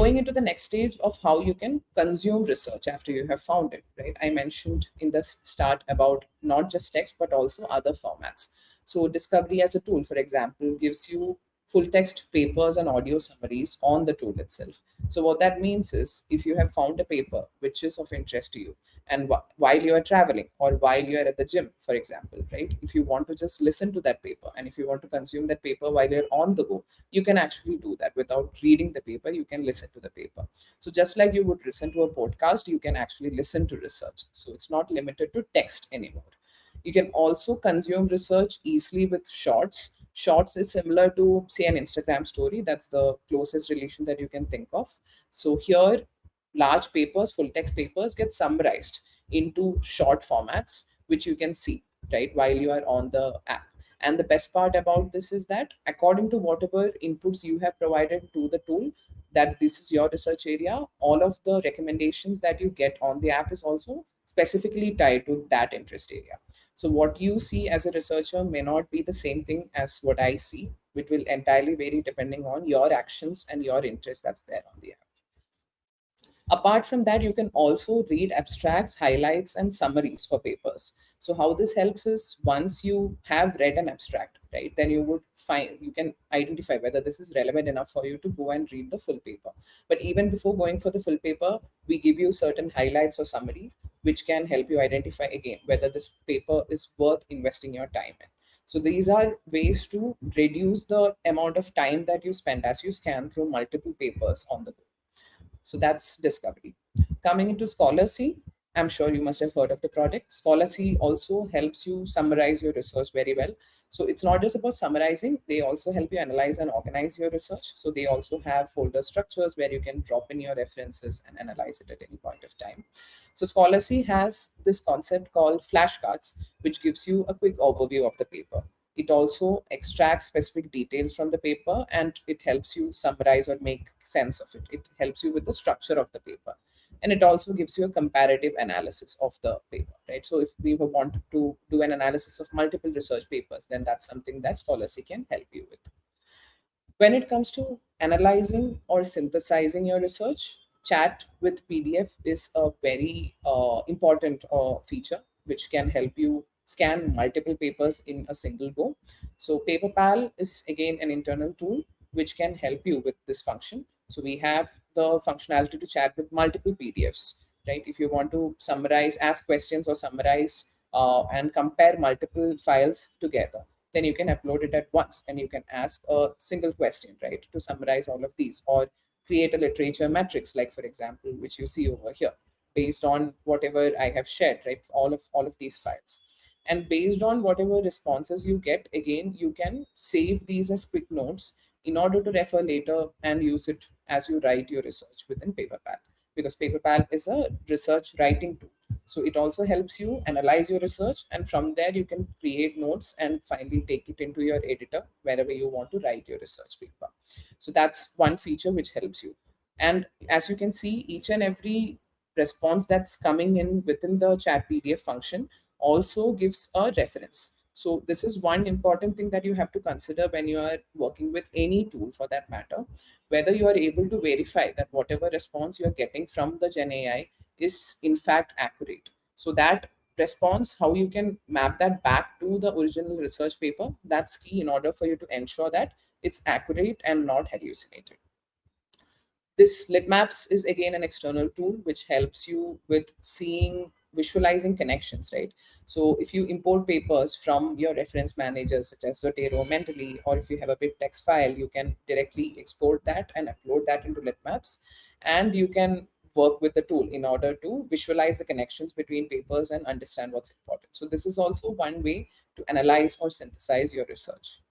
Going into the next stage of how you can consume research after you have found it, right? I mentioned in the start about not just text, but also other formats. So discovery as a tool, for example, gives you full text papers and audio summaries on the tool itself. So what that means is if you have found a paper which is of interest to you, and while you are traveling or while you are at the gym, for example, right, if you want to just listen to that paper and if you want to consume that paper while you're on the go, you can actually do that without reading the paper. You can listen to the paper. So just like you would listen to a podcast, you can actually listen to research. So it's not limited to text anymore. You can also consume research easily with shorts. Shorts is similar to, say, an Instagram story. That's the closest relation that you can think of. So here, large papers, full text papers, get summarized into short formats, which you can see, right, while you are on the app. And the best part about this is that according to whatever inputs you have provided to the tool, that this is your research area, all of the recommendations that you get on the app is also specifically tied to that interest area. So what you see as a researcher may not be the same thing as what I see. It will entirely vary depending on your actions and your interest that's there on the app. Apart from that, you can also read abstracts, highlights, and summaries for papers. So how this helps is once you have read an abstract, right, then you can identify whether this is relevant enough for you to go and read the full paper. But even before going for the full paper, we give you certain highlights or summaries which can help you identify again whether this paper is worth investing your time in. So these are ways to reduce the amount of time that you spend as you scan through multiple papers on the go. So that's discovery. Coming into Scholarcy, I'm sure you must have heard of the product. Scholarcy also helps you summarize your research very well. So it's not just about summarizing, they also help you analyze and organize your research. So they also have folder structures where you can drop in your references and analyze it at any point of time. So Scholarcy has this concept called flashcards, which gives you a quick overview of the paper. It also extracts specific details from the paper and it helps you summarize or make sense of it. It helps you with the structure of the paper. And it also gives you a comparative analysis of the paper, right? So if we want to do an analysis of multiple research papers, then that's something that Scholarcy can help you with. When it comes to analyzing or synthesizing your research, chat with PDF is a very important feature which can help you scan multiple papers in a single go. So Paperpal is again an internal tool which can help you with this function. So we have the functionality to chat with multiple PDFs, right? If you want to summarize, ask questions or summarize and compare multiple files together, then you can upload it at once and you can ask a single question, right, to summarize all of these, or create a literature matrix, like for example, which you see over here, based on whatever I have shared, right, all of these files. And based on whatever responses you get, again, you can save these as quick notes in order to refer later and use it as you write your research within Paperpal, because Paperpal is a research writing tool. So it also helps you analyze your research, and from there you can create notes and finally take it into your editor wherever you want to write your research paper. So that's one feature which helps you. And as you can see, each and every response that's coming in within the chat PDF function also gives a reference. So this is one important thing that you have to consider when you are working with any tool for that matter, whether you are able to verify that whatever response you are getting from the Gen AI is in fact accurate. So that response, how you can map that back to the original research paper, that's key in order for you to ensure that it's accurate and not hallucinated. This LitMaps is again an external tool which helps you with visualizing connections, right? So if you import papers from your reference managers such as Zotero, Mentally, or if you have a big text file, you can directly export that and upload that into LitMaps, and you can work with the tool in order to visualize the connections between papers and understand what's important. So this is also one way to analyze or synthesize your research.